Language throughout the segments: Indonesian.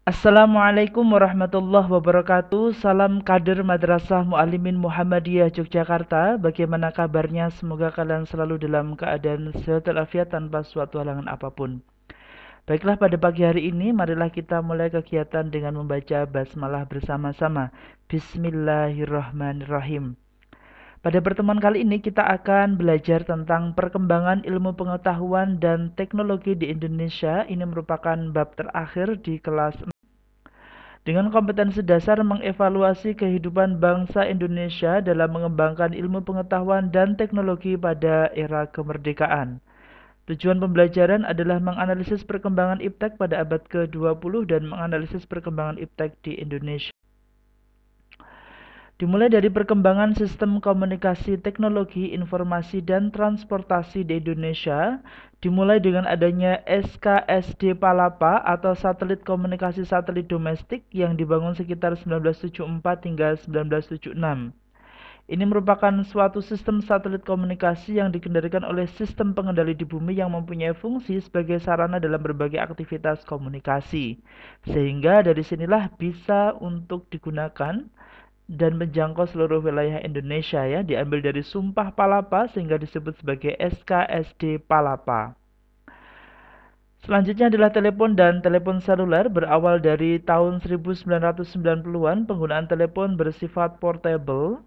Assalamualaikum warahmatullahi wabarakatuh. Salam kader Madrasah Muallimin Muhammadiyah Yogyakarta. Bagaimana kabarnya? Semoga kalian selalu dalam keadaan sehat walafiat tanpa suatu halangan apapun. Baiklah, pada pagi hari ini marilah kita mulai kegiatan dengan membaca basmalah bersama-sama. Bismillahirrahmanirrahim. Pada pertemuan kali ini kita akan belajar tentang perkembangan ilmu pengetahuan dan teknologi di Indonesia. Ini merupakan bab terakhir di kelas dengan kompetensi dasar mengevaluasi kehidupan bangsa Indonesia dalam mengembangkan ilmu pengetahuan dan teknologi pada era kemerdekaan. Tujuan pembelajaran adalah menganalisis perkembangan iptek pada abad ke-20 dan menganalisis perkembangan iptek di Indonesia. Dimulai dari perkembangan sistem komunikasi, teknologi, informasi, dan transportasi di Indonesia, dimulai dengan adanya SKSD Palapa atau Satelit Komunikasi Satelit Domestik yang dibangun sekitar 1974 hingga 1976. Ini merupakan suatu sistem satelit komunikasi yang dikendalikan oleh sistem pengendali di bumi yang mempunyai fungsi sebagai sarana dalam berbagai aktivitas komunikasi. Sehingga dari sinilah bisa untuk digunakan dan menjangkau seluruh wilayah Indonesia ya, diambil dari Sumpah Palapa sehingga disebut sebagai SKSD Palapa. Selanjutnya adalah telepon dan telepon seluler. Berawal dari tahun 1990-an, penggunaan telepon bersifat portable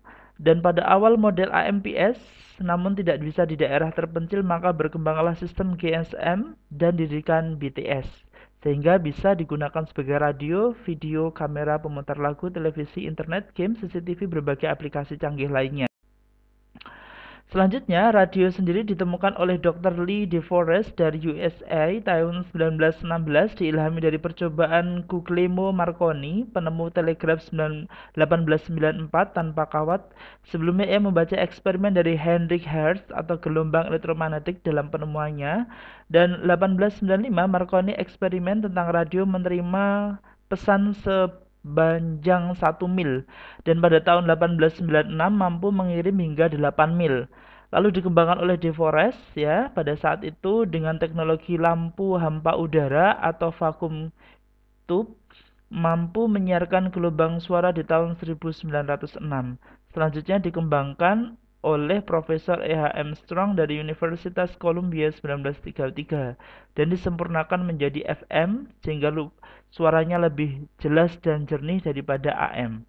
dan pada awal model AMPS, namun tidak bisa di daerah terpencil, maka berkembanglah sistem GSM dan didirikan BTS, sehingga bisa digunakan sebagai radio, video, kamera, pemutar lagu, televisi, internet, game, CCTV, berbagai aplikasi canggih lainnya. Selanjutnya, radio sendiri ditemukan oleh Dr. Lee DeForest dari USA tahun 1916, diilhami dari percobaan Guglielmo Marconi, penemu telegraf 1894 tanpa kawat. Sebelumnya ia membaca eksperimen dari Heinrich Hertz atau gelombang elektromagnetik dalam penemuannya. Dan 1895 Marconi eksperimen tentang radio menerima pesan sepanjang 1 mil dan pada tahun 1896 mampu mengirim hingga 8 mil. Lalu dikembangkan oleh De Forest ya pada saat itu dengan teknologi lampu hampa udara atau vacuum tube, mampu menyiarkan gelombang suara di tahun 1906. Selanjutnya dikembangkan oleh Profesor E.H. Armstrong dari Universitas Columbia 1933 dan disempurnakan menjadi FM sehingga suaranya lebih jelas dan jernih daripada AM.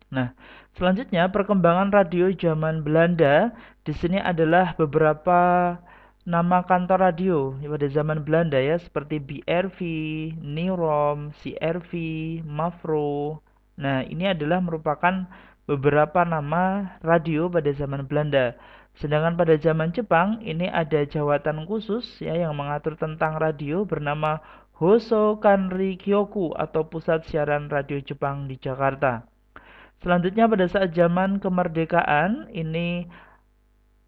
Nah, selanjutnya perkembangan radio zaman Belanda. Di sini adalah beberapa nama kantor radio pada zaman Belanda ya, seperti BRV, Neurom, CRV, Mavro. Nah, ini adalah merupakan beberapa nama radio pada zaman Belanda. Sedangkan pada zaman Jepang ini ada jawatan khusus ya yang mengatur tentang radio bernama Hoso Kanri Kyoku atau Pusat Siaran Radio Jepang di Jakarta. Selanjutnya pada saat zaman kemerdekaan ini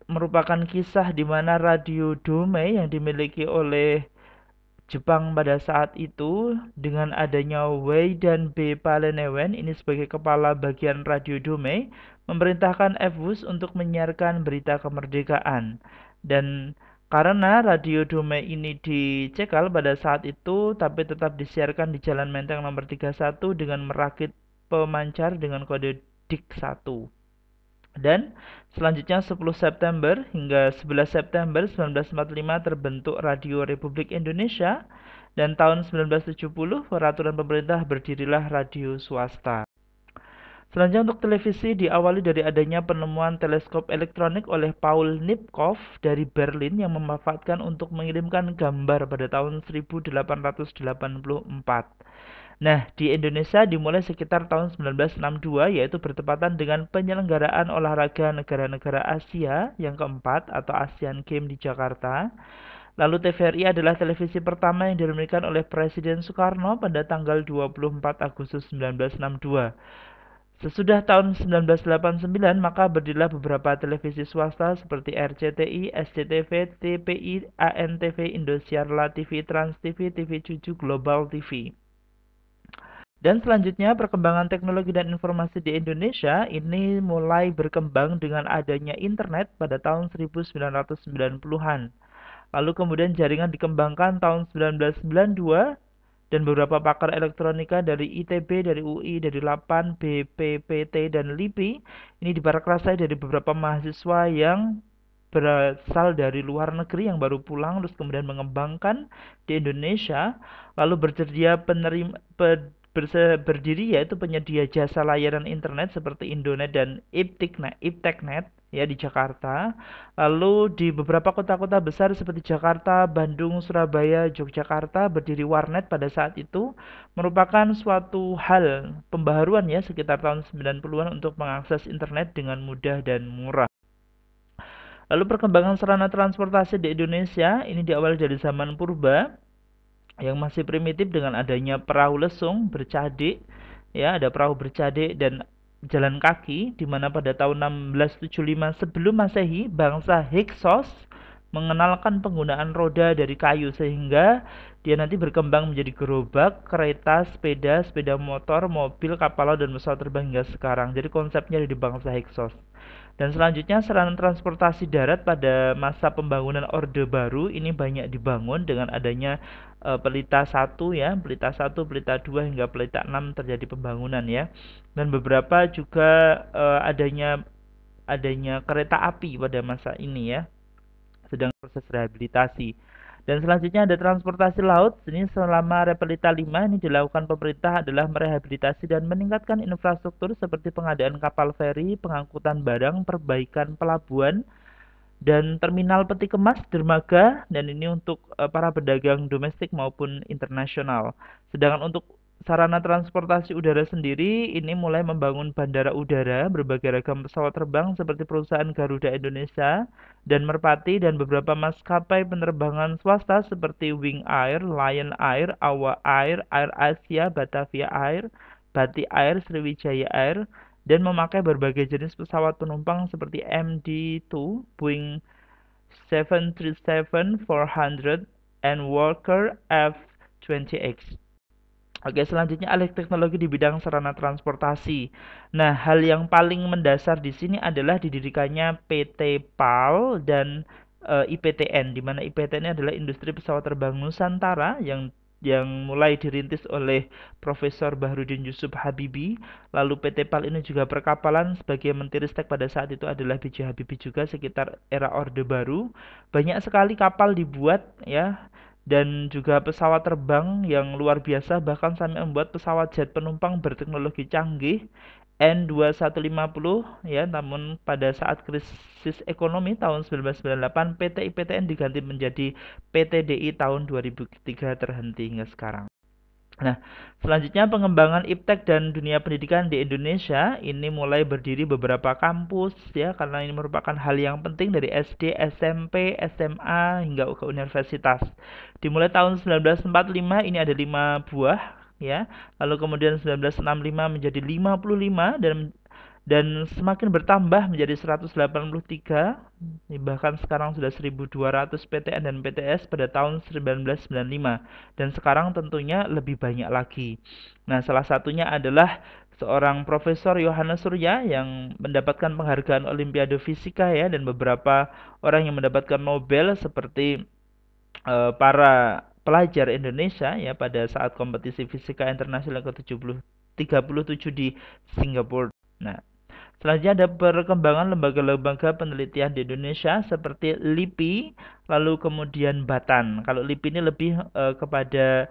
merupakan kisah di mana Radio Dome yang dimiliki oleh Jepang pada saat itu dengan adanya Wei dan B. Palenewen ini sebagai kepala bagian Radio Dome memerintahkan F.W.U.S. untuk menyiarkan berita kemerdekaan. Dan karena Radio Dome ini dicekal pada saat itu tapi tetap disiarkan di Jalan Menteng nomor 31 dengan merakit pemancar dengan kode DIK 1. Dan selanjutnya 10 September hingga 11 September 1945 terbentuk Radio Republik Indonesia dan tahun 1970 peraturan pemerintah berdirilah radio swasta. Selanjutnya untuk televisi diawali dari adanya penemuan teleskop elektronik oleh Paul Nipkow dari Berlin yang memanfaatkan untuk mengirimkan gambar pada tahun 1884. Nah, di Indonesia dimulai sekitar tahun 1962 yaitu bertepatan dengan penyelenggaraan olahraga negara-negara Asia yang keempat atau Asian Games di Jakarta. Lalu TVRI adalah televisi pertama yang diresmikan oleh Presiden Soekarno pada tanggal 24 Agustus 1962. Sesudah tahun 1989, maka berdirilah beberapa televisi swasta seperti RCTI, SCTV, TPI, ANTV, Indosiar, LaTV, Trans TV, TV7, Global TV. Dan selanjutnya perkembangan teknologi dan informasi di Indonesia ini mulai berkembang dengan adanya internet pada tahun 1990-an. Lalu kemudian jaringan dikembangkan tahun 1992 dan beberapa pakar elektronika dari ITB, dari UI, dari LAPAN, BPPT, dan LIPI. Ini diprakarsai dari beberapa mahasiswa yang berasal dari luar negeri yang baru pulang terus kemudian mengembangkan di Indonesia, lalu berdiri yaitu penyedia jasa layanan internet seperti Indonet dan Ipteknet ya di Jakarta. Lalu di beberapa kota-kota besar seperti Jakarta, Bandung, Surabaya, Yogyakarta berdiri warnet pada saat itu merupakan suatu hal pembaharuan ya sekitar tahun 90-an untuk mengakses internet dengan mudah dan murah. Lalu perkembangan sarana transportasi di Indonesia ini diawali dari zaman purba yang masih primitif dengan adanya perahu lesung bercadik ya, ada perahu bercadik dan jalan kaki, di mana pada tahun 1675 sebelum Masehi bangsa Hyksos mengenalkan penggunaan roda dari kayu sehingga dia nanti berkembang menjadi gerobak, kereta, sepeda motor, mobil, kapal laut dan pesawat terbang hingga sekarang. Jadi konsepnya dari bangsa Hyksos. Dan selanjutnya sarana transportasi darat pada masa pembangunan Orde Baru ini banyak dibangun dengan adanya Pelita 1 ya, Pelita 1, Pelita 2 hingga Pelita 6 terjadi pembangunan ya. Dan beberapa juga adanya kereta api pada masa ini ya, sedang proses rehabilitasi. Dan selanjutnya ada transportasi laut. Ini selama Repelita 5 ini dilakukan pemerintah adalah merehabilitasi dan meningkatkan infrastruktur seperti pengadaan kapal feri, pengangkutan barang, perbaikan pelabuhan, dan terminal peti kemas, dermaga, dan ini untuk para pedagang domestik maupun internasional. Sedangkan untuk sarana transportasi udara sendiri ini mulai membangun bandara udara, berbagai ragam pesawat terbang seperti perusahaan Garuda Indonesia dan Merpati dan beberapa maskapai penerbangan swasta seperti Wing Air, Lion Air, Awa Air, Air Asia, Batavia Air, Bati Air, Sriwijaya Air, dan memakai berbagai jenis pesawat penumpang seperti MD-2, Boeing 737-400, and Walker F-20X. Oke, selanjutnya alih teknologi di bidang sarana transportasi. Nah, hal yang paling mendasar di sini adalah didirikannya PT PAL dan IPTN, di mana IPTN adalah Industri Pesawat Terbang Nusantara yang mulai dirintis oleh Profesor Bahrudin Yusuf Habibie. Lalu PT PAL ini juga perkapalan sebagai Menteristek pada saat itu adalah B.J. Habibie juga sekitar era Orde Baru. Banyak sekali kapal dibuat ya, dan juga pesawat terbang yang luar biasa, bahkan sampai membuat pesawat jet penumpang berteknologi canggih N2150 ya. Namun pada saat krisis ekonomi tahun 1998 PT IPTN diganti menjadi PT DI tahun 2003 terhenti hingga sekarang. Nah, selanjutnya pengembangan iptek dan dunia pendidikan di Indonesia ini mulai berdiri beberapa kampus ya, karena ini merupakan hal yang penting dari SD, SMP, SMA hingga ke universitas. Dimulai tahun 1945 ini ada 5 buah ya. Lalu kemudian 1965 menjadi 55 dan semakin bertambah menjadi 183, bahkan sekarang sudah 1.200 PTN dan PTS pada tahun 1995, dan sekarang tentunya lebih banyak lagi. Nah, salah satunya adalah seorang Profesor Yohanes Surya yang mendapatkan penghargaan Olimpiade Fisika ya, dan beberapa orang yang mendapatkan Nobel seperti para pelajar Indonesia ya pada saat kompetisi fisika internasional ke-37 di Singapura. Nah, selanjutnya ada perkembangan lembaga-lembaga penelitian di Indonesia seperti LIPI, lalu kemudian Batan. Kalau LIPI ini lebih kepada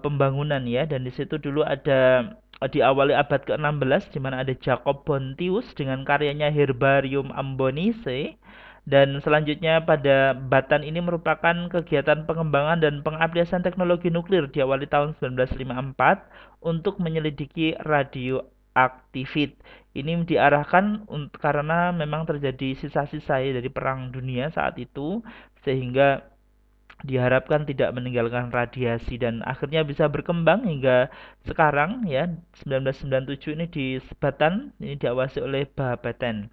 pembangunan ya, dan di situ dulu ada diawali abad ke-16 di mana ada Jacob Bontius dengan karyanya Herbarium Ambonice. Dan selanjutnya pada Batan ini merupakan kegiatan pengembangan dan pengaplikasian teknologi nuklir diawali tahun 1954 untuk menyelidiki radioaktivit. Ini diarahkan karena memang terjadi sisa-sisa dari perang dunia saat itu, sehingga diharapkan tidak meninggalkan radiasi dan akhirnya bisa berkembang hingga sekarang ya. 1997 ini di Batan ini diawasi oleh Bapeten.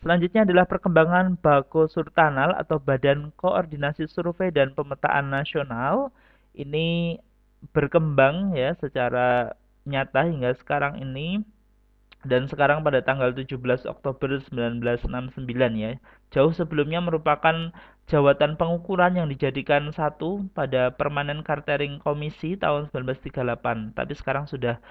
Selanjutnya adalah perkembangan Bako Surtanal atau Badan Koordinasi Survei dan Pemetaan Nasional. Ini berkembang ya secara nyata hingga sekarang ini, dan sekarang pada tanggal 17 Oktober 1969 ya. Jauh sebelumnya merupakan jawatan pengukuran yang dijadikan satu pada Permanent Chartering Komisi tahun 1938, tapi sekarang sudah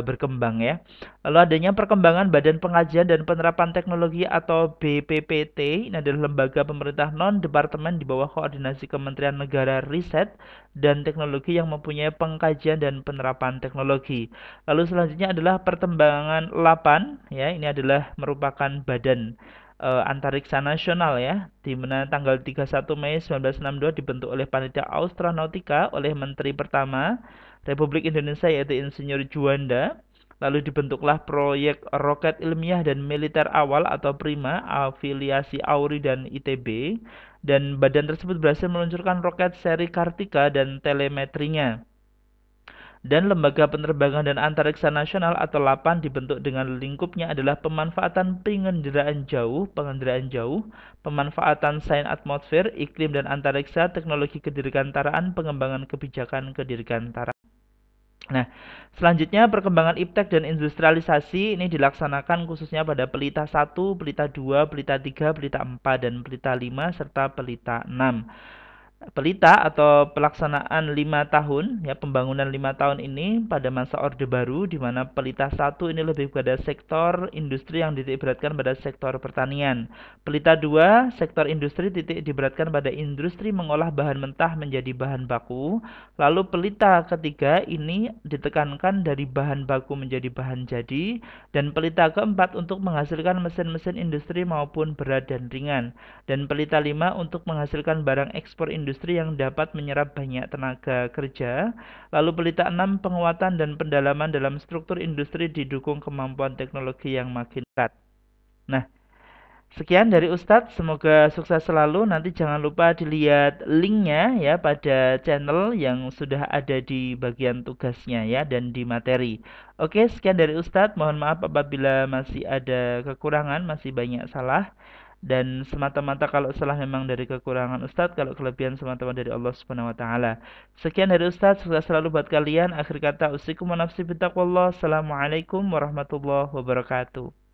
berkembang ya. Lalu adanya perkembangan Badan Pengkajian dan Penerapan Teknologi atau BPPT, ini adalah lembaga pemerintah non-departemen di bawah koordinasi Kementerian Negara Riset dan Teknologi yang mempunyai pengkajian dan penerapan teknologi. Lalu selanjutnya adalah perkembangan LAPAN, ya, ini adalah merupakan badan antariksa nasional ya, di mana tanggal 31 Mei 1962 dibentuk oleh Panitia Astronautika oleh Menteri Pertama Republik Indonesia yaitu Insinyur Juanda. Lalu dibentuklah proyek roket ilmiah dan militer awal atau PRIMA, afiliasi AURI dan ITB, dan badan tersebut berhasil meluncurkan roket seri Kartika dan telemetrinya. Dan Lembaga Penerbangan dan Antariksa Nasional atau LAPAN dibentuk dengan lingkupnya adalah pemanfaatan pengendaraan jauh, pemanfaatan sains atmosfer, iklim dan antariksa, teknologi kedirgantaraan, pengembangan kebijakan kedirgantaraan. Nah, selanjutnya perkembangan iptek dan industrialisasi ini dilaksanakan khususnya pada pelita 1, pelita 2, pelita 3, pelita 4, dan pelita 5, serta pelita 6. Pelita atau pelaksanaan 5 tahun ya, pembangunan 5 tahun ini pada masa Orde Baru, di mana pelita 1 ini lebih pada sektor industri yang titik beratkan pada sektor pertanian. Pelita 2 sektor industri titik diberatkan pada industri mengolah bahan mentah menjadi bahan baku. Lalu pelita ketiga ini ditekankan dari bahan baku menjadi bahan jadi, dan pelita keempat untuk menghasilkan mesin-mesin industri maupun berat dan ringan, dan pelita 5 untuk menghasilkan barang ekspor industri yang dapat menyerap banyak tenaga kerja. Lalu pelita 6 penguatan dan pendalaman dalam struktur industri didukung kemampuan teknologi yang makin kuat. Nah, sekian dari Ustadz, semoga sukses selalu. Nanti jangan lupa dilihat linknya ya pada channel yang sudah ada di bagian tugasnya ya dan di materi. Oke, sekian dari Ustadz. Mohon maaf apabila masih ada kekurangan, masih banyak salah. Dan semata-mata kalau salah memang dari kekurangan Ustadz, kalau kelebihan semata-mata dari Allah Subhanahu wa taala. Sekian dari Ustadz, sukses selalu buat kalian. Akhir kata, usikum wa nafsi bittaqwallah. Assalamualaikum warahmatullahi wabarakatuh.